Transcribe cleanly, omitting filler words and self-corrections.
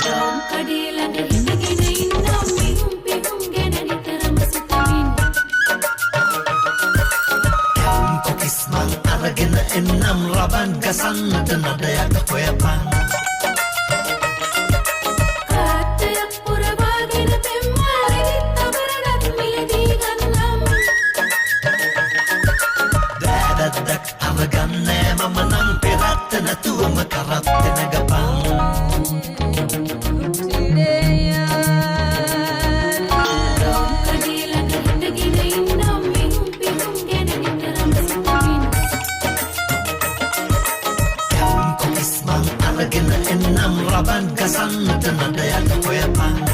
කඩේලඟ හිටගෙන ඉන්නම් මිහුම් පිහුම් ගැන නිතරම සිතමින් කොකිස්මන් අරගෙන එන්නම් රබන් ගසන්නට නඩයක් හොයපන් කාටයක් පුරවාගෙන පෙම්මාලෙදිත් අබරණත් මිලදී ගන්නම් දැදක් අවගන්නේ මම නම් පෙරත්ත නැතුවම කරත්තෙන ගපන් එන්නම් රබන් ගසන්නට නඩයක් හොයපන්